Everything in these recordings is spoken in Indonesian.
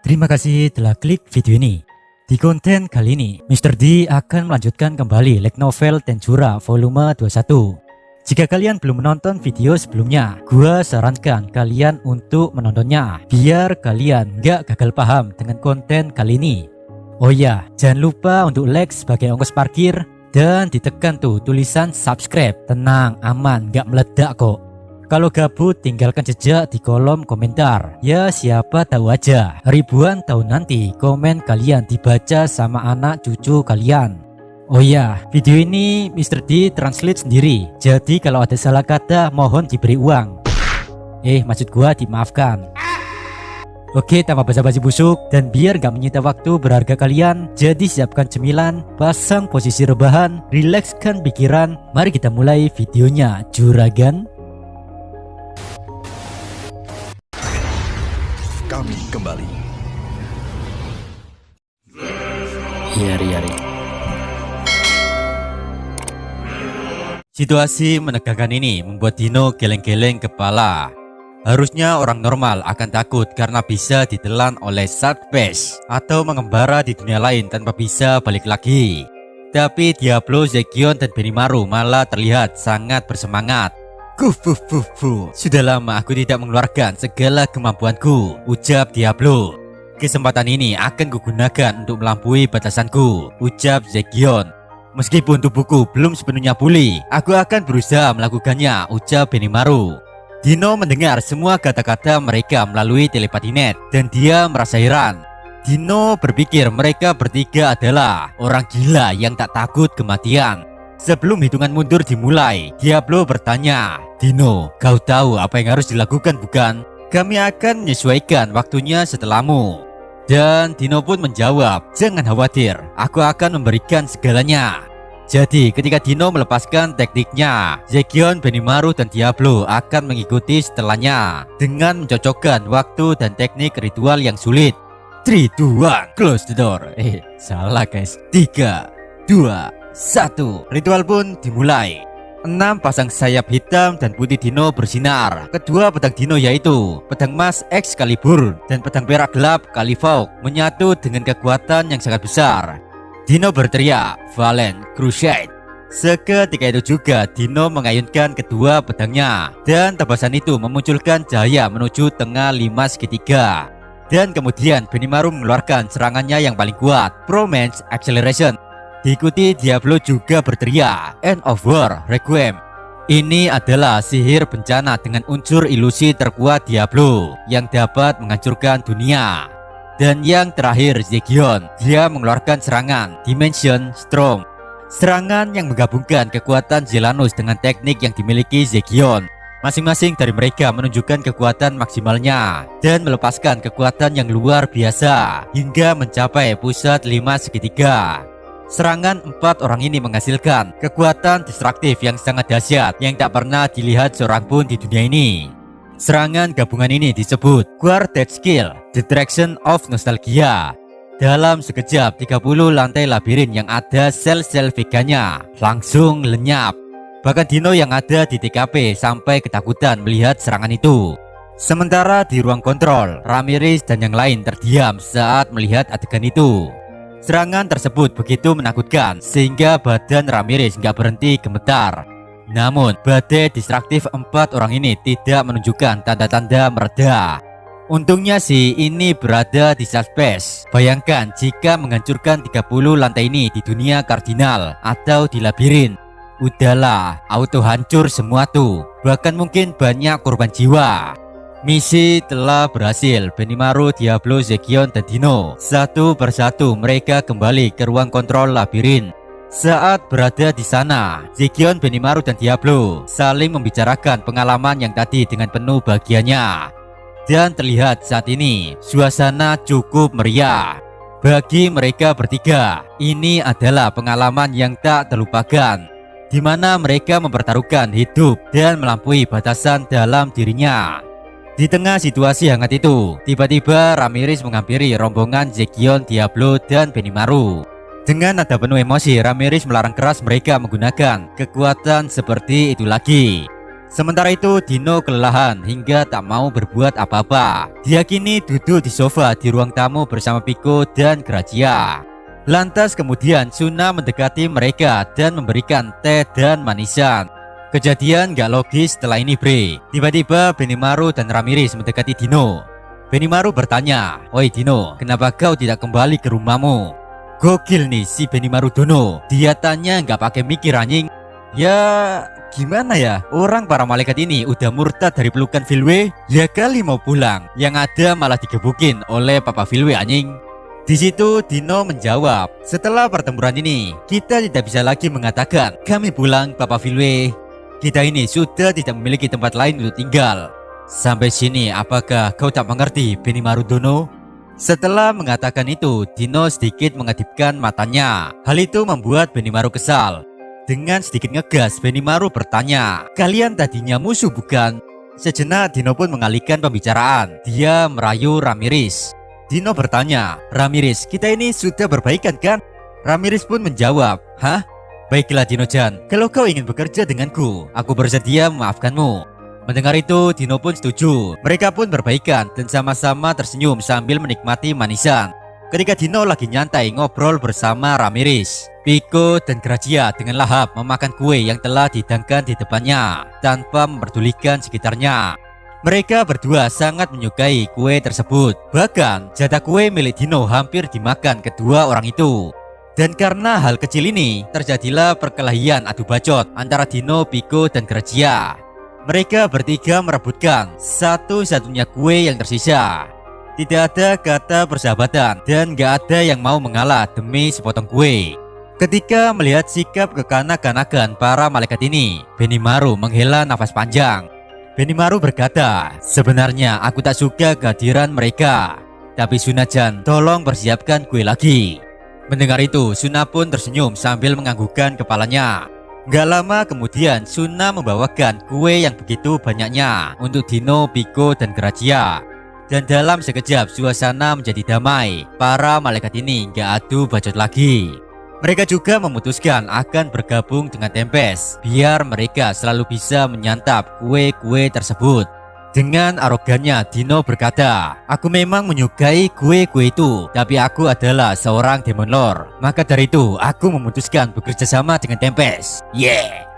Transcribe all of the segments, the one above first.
Terima kasih telah klik video ini. Di konten kali ini, Mr. D akan melanjutkan kembali light novel Tensura volume 21. Jika kalian belum menonton video sebelumnya, gua sarankan kalian untuk menontonnya biar kalian gak gagal paham dengan konten kali ini. Oh ya, jangan lupa untuk like sebagai ongkos parkir dan ditekan tuh tulisan subscribe. Tenang, aman, gak meledak kok. Kalau gabut tinggalkan jejak di kolom komentar. Ya siapa tahu aja ribuan tahun nanti komen kalian dibaca sama anak cucu kalian. Oh ya, video ini Mr. D translate sendiri. Jadi kalau ada salah kata mohon diberi uang. Maksud gua dimaafkan. Oke, tanpa basa-basi busuk dan biar gak menyita waktu berharga kalian, jadi siapkan cemilan, pasang posisi rebahan, rilekskan pikiran. Mari kita mulai videonya, juragan. Kami kembali. Yari. Situasi menegangkan ini membuat Dino geleng-geleng kepala. Harusnya orang normal akan takut karena bisa ditelan oleh Satpes atau mengembara di dunia lain tanpa bisa balik lagi. Tapi Diablo, Zekion, dan Benimaru malah terlihat sangat bersemangat. Sudah lama aku tidak mengeluarkan segala kemampuanku, ucap Diablo. Kesempatan ini akan kugunakan untuk melampaui batasanku, ucap Zekion. Meskipun tubuhku belum sepenuhnya pulih, aku akan berusaha melakukannya, ucap Benimaru. Dino mendengar semua kata-kata mereka melalui telepati net dan dia merasa heran. Dino berpikir mereka bertiga adalah orang gila yang tak takut kematian. Sebelum hitungan mundur dimulai, Diablo bertanya, "Dino, kau tahu apa yang harus dilakukan bukan? Kami akan menyesuaikan waktunya setelahmu." Dan Dino pun menjawab, "Jangan khawatir, aku akan memberikan segalanya." Jadi ketika Dino melepaskan tekniknya, Zekion, Benimaru, dan Diablo akan mengikuti setelahnya dengan mencocokkan waktu dan teknik ritual yang sulit. 3, 2, 1, close the door. Salah guys. 3, 2, 1. Ritual pun dimulai. 6 pasang sayap hitam dan putih Dino bersinar. Kedua pedang Dino yaitu pedang emas Excalibur dan pedang perak gelap Kalifauk menyatu dengan kekuatan yang sangat besar. Dino berteriak, "Valen Crusade." Seketika itu juga Dino mengayunkan kedua pedangnya dan tebasan itu memunculkan cahaya menuju tengah 5 segitiga. Dan kemudian Benimaru mengeluarkan serangannya yang paling kuat, Promance Acceleration. Diikuti Diablo juga berteriak, "End of War Requiem." Ini adalah sihir bencana dengan unsur ilusi terkuat Diablo yang dapat menghancurkan dunia. Dan yang terakhir Zekion, dia mengeluarkan serangan Dimension Storm. Serangan yang menggabungkan kekuatan Zelanus dengan teknik yang dimiliki Zekion. Masing-masing dari mereka menunjukkan kekuatan maksimalnya dan melepaskan kekuatan yang luar biasa hingga mencapai pusat 5 segitiga. Serangan 4 orang ini menghasilkan kekuatan destruktif yang sangat dahsyat yang tak pernah dilihat seorang pun di dunia ini. Serangan gabungan ini disebut Quartet Skill, The Direction of Nostalgia. Dalam sekejap 30 lantai labirin yang ada sel-sel veganya langsung lenyap. Bahkan Dino yang ada di TKP sampai ketakutan melihat serangan itu. Sementara di ruang kontrol, Ramirez dan yang lain terdiam saat melihat adegan itu. Serangan tersebut begitu menakutkan sehingga badan Ramirez nggak berhenti gemetar. Namun badai distraktif 4 orang ini tidak menunjukkan tanda-tanda mereda. Untungnya sih ini berada di Satpes. Bayangkan jika menghancurkan 30 lantai ini di dunia kardinal atau di labirin. Udahlah, auto hancur semua tuh. Bahkan mungkin banyak korban jiwa. Misi telah berhasil. Benimaru, Diablo, Zekion, dan Dino satu persatu mereka kembali ke ruang kontrol labirin. Saat berada di sana, Zekion, Benimaru, dan Diablo saling membicarakan pengalaman yang tadi dengan penuh bahagianya. Dan terlihat saat ini suasana cukup meriah. Bagi mereka bertiga, ini adalah pengalaman yang tak terlupakan, di mana mereka mempertaruhkan hidup dan melampaui batasan dalam dirinya. Di tengah situasi hangat itu, tiba-tiba Ramirez menghampiri rombongan Zekion, Diablo, dan Benimaru. Dengan nada penuh emosi, Ramirez melarang keras mereka menggunakan kekuatan seperti itu lagi. Sementara itu Dino kelelahan hingga tak mau berbuat apa-apa. Dia kini duduk di sofa di ruang tamu bersama Piko dan Grazia. Lantas kemudian Suna mendekati mereka dan memberikan teh dan manisan. Kejadian gak logis setelah ini, Bre. Tiba-tiba Benimaru dan Ramirez mendekati Dino. Benimaru bertanya, "Oi Dino, kenapa kau tidak kembali ke rumahmu?" Gokil nih si Benimaru Dono. Dia tanya gak pakai mikir anjing. Ya gimana ya, orang para malaikat ini udah murtad dari pelukan Filwe. Ya kali mau pulang, yang ada malah digebukin oleh Papa Filwe anjing. Di situ Dino menjawab, "Setelah pertempuran ini, kita tidak bisa lagi mengatakan kami pulang Papa Filwe. Kita ini sudah tidak memiliki tempat lain untuk tinggal." Sampai sini apakah kau tak mengerti, Benimaru Dono? Setelah mengatakan itu, Dino sedikit mengedipkan matanya. Hal itu membuat Benimaru kesal. Dengan sedikit ngegas, Benimaru bertanya, "Kalian tadinya musuh bukan?" Sejenak Dino pun mengalihkan pembicaraan. Dia merayu Ramirez. Dino bertanya, "Ramirez, kita ini sudah berbaikan kan?" Ramirez pun menjawab, "Hah? Baiklah Dino-chan, kalau kau ingin bekerja denganku, aku bersedia memaafkanmu." Mendengar itu, Dino pun setuju. Mereka pun berbaikan dan sama-sama tersenyum sambil menikmati manisan. Ketika Dino lagi nyantai ngobrol bersama Ramirez, Piko dan Grazia dengan lahap memakan kue yang telah dihidangkan di depannya tanpa memperdulikan sekitarnya. Mereka berdua sangat menyukai kue tersebut. Bahkan jatah kue milik Dino hampir dimakan kedua orang itu. Dan karena hal kecil ini, terjadilah perkelahian adu bacot antara Dino, Piko, dan Grazia. Mereka bertiga merebutkan satu-satunya kue yang tersisa. Tidak ada kata persahabatan dan gak ada yang mau mengalah demi sepotong kue. Ketika melihat sikap kekanak-kanakan para malaikat ini, Benimaru menghela nafas panjang. Benimaru berkata, "Sebenarnya aku tak suka kehadiran mereka. Tapi Suna-chan, tolong persiapkan kue lagi." Mendengar itu, Suna pun tersenyum sambil menganggukkan kepalanya. Gak lama kemudian, Suna membawakan kue yang begitu banyaknya untuk Dino, Piko, dan Grazia. Dan dalam sekejap suasana menjadi damai. Para malaikat ini gak adu bacot lagi. Mereka juga memutuskan akan bergabung dengan Tempest, biar mereka selalu bisa menyantap kue-kue tersebut. Dengan arogannya Dino berkata, "Aku memang menyukai kue-kue itu, tapi aku adalah seorang Demon Lord. Maka dari itu aku memutuskan bekerja sama dengan Tempest. Yeah."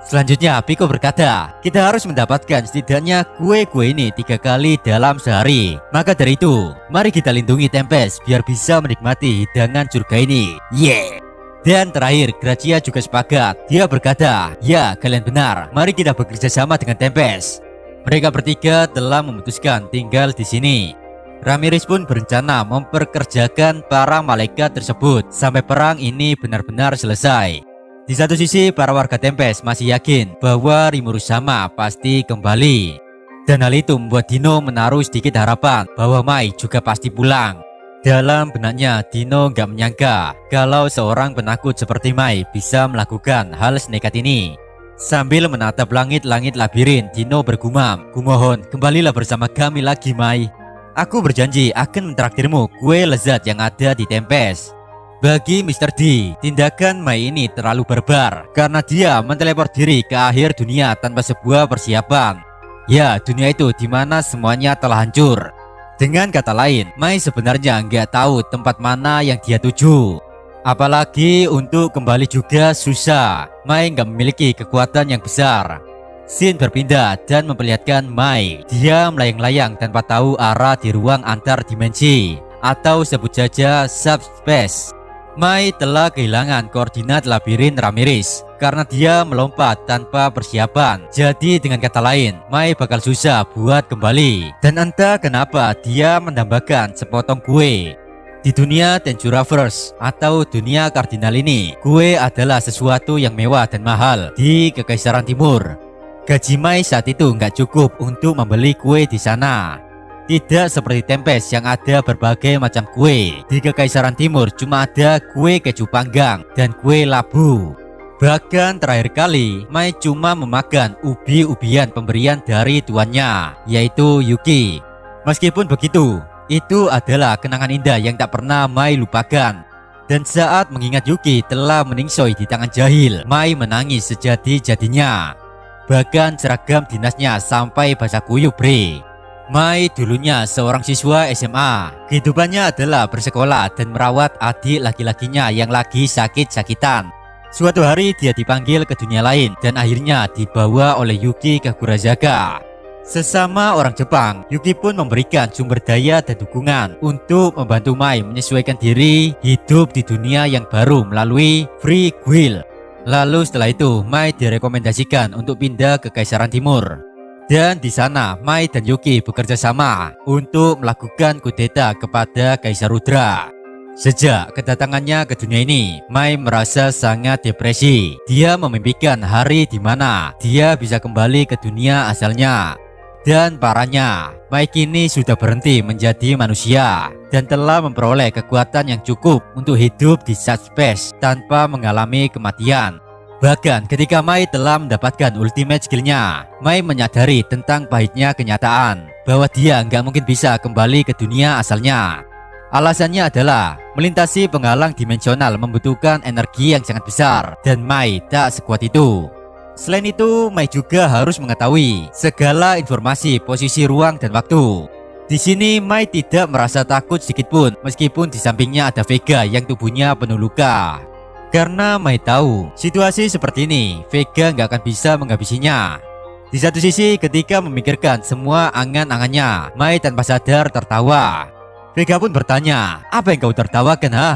Selanjutnya Piko berkata, "Kita harus mendapatkan setidaknya kue-kue ini 3 kali dalam sehari. Maka dari itu mari kita lindungi Tempest biar bisa menikmati hidangan surga ini. Yeah." Dan terakhir Grazia juga sepakat. Dia berkata, "Ya kalian benar, mari kita bekerja sama dengan Tempest." Mereka bertiga telah memutuskan tinggal di sini. Ramirez pun berencana memperkerjakan para malaikat tersebut sampai perang ini benar-benar selesai. Di satu sisi, para warga Tempest masih yakin bahwa Rimuru Sama pasti kembali. Dan hal itu membuat Dino menaruh sedikit harapan bahwa Mai juga pasti pulang. Dalam benaknya, Dino gak menyangka kalau seorang penakut seperti Mai bisa melakukan hal senekat ini. Sambil menatap langit-langit labirin, Dino bergumam, "Kumohon, kembalilah bersama kami lagi, Mai. Aku berjanji akan mentraktirmu kue lezat yang ada di Tempest." Bagi Mr. D, tindakan Mai ini terlalu barbar karena dia menteleport diri ke akhir dunia tanpa sebuah persiapan. Ya, dunia itu dimana semuanya telah hancur. Dengan kata lain, Mai sebenarnya nggak tahu tempat mana yang dia tuju. Apalagi untuk kembali juga susah. Mai nggak memiliki kekuatan yang besar. Scene berpindah dan memperlihatkan Mai. Dia melayang-layang tanpa tahu arah di ruang antar dimensi, atau sebut saja subspace. Mai telah kehilangan koordinat labirin Ramirez karena dia melompat tanpa persiapan. Jadi dengan kata lain, Mai bakal susah buat kembali. Dan entah kenapa dia menambahkan sepotong kue. Di dunia Tenjuraverse atau dunia kardinal ini, kue adalah sesuatu yang mewah dan mahal di Kekaisaran Timur. Gaji Mai saat itu nggak cukup untuk membeli kue di sana. Tidak seperti Tempest yang ada berbagai macam kue. Di Kekaisaran Timur cuma ada kue keju panggang dan kue labu. Bahkan terakhir kali, Mai cuma memakan ubi-ubian pemberian dari tuannya, yaitu Yuki. Meskipun begitu, itu adalah kenangan indah yang tak pernah Mai lupakan. Dan saat mengingat Yuki telah meningsoi di tangan jahil, Mai menangis sejadi-jadinya. Bahkan seragam dinasnya sampai basah kuyup bre. Mai dulunya seorang siswa SMA. Kehidupannya adalah bersekolah dan merawat adik laki-lakinya yang lagi sakit-sakitan. Suatu hari dia dipanggil ke dunia lain dan akhirnya dibawa oleh Yuki Kagurazaka. Sesama orang Jepang, Yuki pun memberikan sumber daya dan dukungan untuk membantu Mai menyesuaikan diri hidup di dunia yang baru melalui Free Guild. Lalu setelah itu, Mai direkomendasikan untuk pindah ke Kaisaran Timur. Dan di sana, Mai dan Yuki bekerja sama untuk melakukan kudeta kepada Kaisar Rudra. Sejak kedatangannya ke dunia ini, Mai merasa sangat depresi. Dia memimpikan hari di mana dia bisa kembali ke dunia asalnya. Dan parahnya, Mai kini sudah berhenti menjadi manusia dan telah memperoleh kekuatan yang cukup untuk hidup di subspace tanpa mengalami kematian. Bahkan ketika Mai telah mendapatkan ultimate skillnya, Mai menyadari tentang pahitnya kenyataan bahwa dia nggak mungkin bisa kembali ke dunia asalnya. Alasannya adalah melintasi penghalang dimensional membutuhkan energi yang sangat besar dan Mai tak sekuat itu. Selain itu, Mai juga harus mengetahui segala informasi posisi ruang dan waktu. Di sini Mai tidak merasa takut sedikitpun meskipun di sampingnya ada Vega yang tubuhnya penuh luka. Karena Mai tahu situasi seperti ini Vega nggak akan bisa menghabisinya. Di satu sisi ketika memikirkan semua angan-angannya, Mai tanpa sadar tertawa. Vega pun bertanya, "Apa yang kau tertawakan, ha?"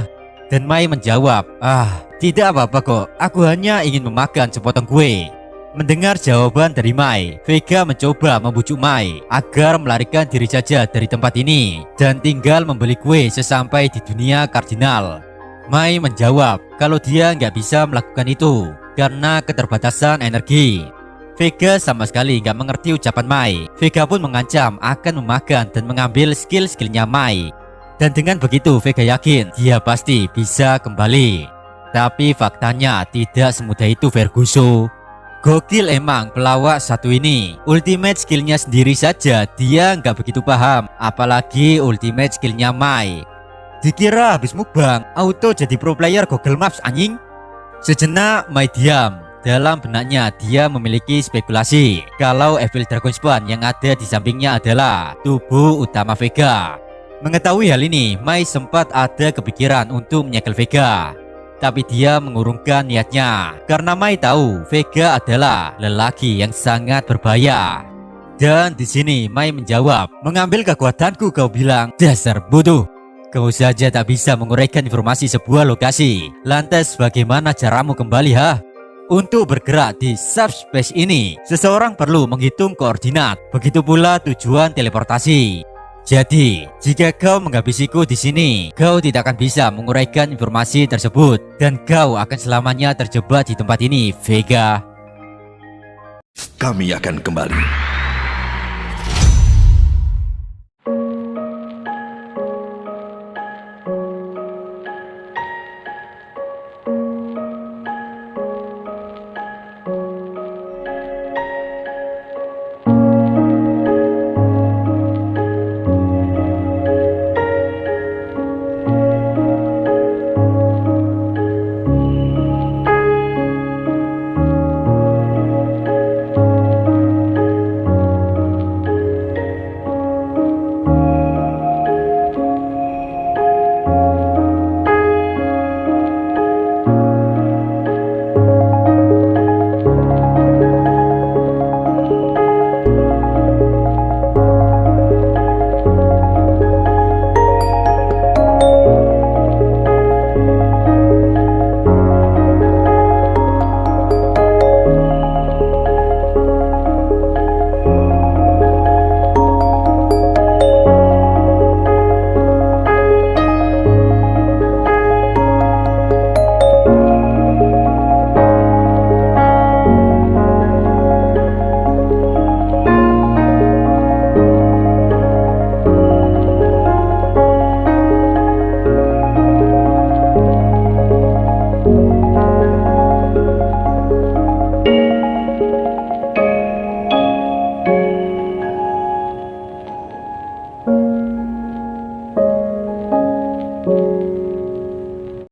Dan Mai menjawab, "Tidak apa-apa kok, aku hanya ingin memakan sepotong kue." Mendengar jawaban dari Mai, Vega mencoba membujuk Mai agar melarikan diri saja dari tempat ini dan tinggal membeli kue sesampai di dunia kardinal. Mai menjawab kalau dia nggak bisa melakukan itu karena keterbatasan energi. Vega sama sekali nggak mengerti ucapan Mai. Vega pun mengancam akan memakan dan mengambil skill-skillnya Mai. Dan dengan begitu Vega yakin dia pasti bisa kembali. Tapi faktanya tidak semudah itu Verguso. Gokil emang pelawak satu ini. Ultimate skillnya sendiri saja dia nggak begitu paham, apalagi ultimate skillnya Mai. Dikira habis mukbang, auto jadi pro player Google Maps anjing. Sejenak Mai diam. Dalam benaknya dia memiliki spekulasi kalau Evil Dragon Spawn yang ada di sampingnya adalah tubuh utama Vega. Mengetahui hal ini, Mai sempat ada kepikiran untuk menyegel Vega. Tapi dia mengurungkan niatnya karena Mai tahu Vega adalah lelaki yang sangat berbahaya. Dan di sini Mai menjawab, "Mengambil kekuatanku kau bilang, dasar bodoh. Kau saja tak bisa menguraikan informasi sebuah lokasi. Lantas bagaimana caramu kembali, ha? Untuk bergerak di subspace ini, seseorang perlu menghitung koordinat. Begitu pula tujuan teleportasi. Jadi, jika kau menghabisiku di sini, kau tidak akan bisa menguraikan informasi tersebut dan kau akan selamanya terjebak di tempat ini, Vega." Kami akan kembali.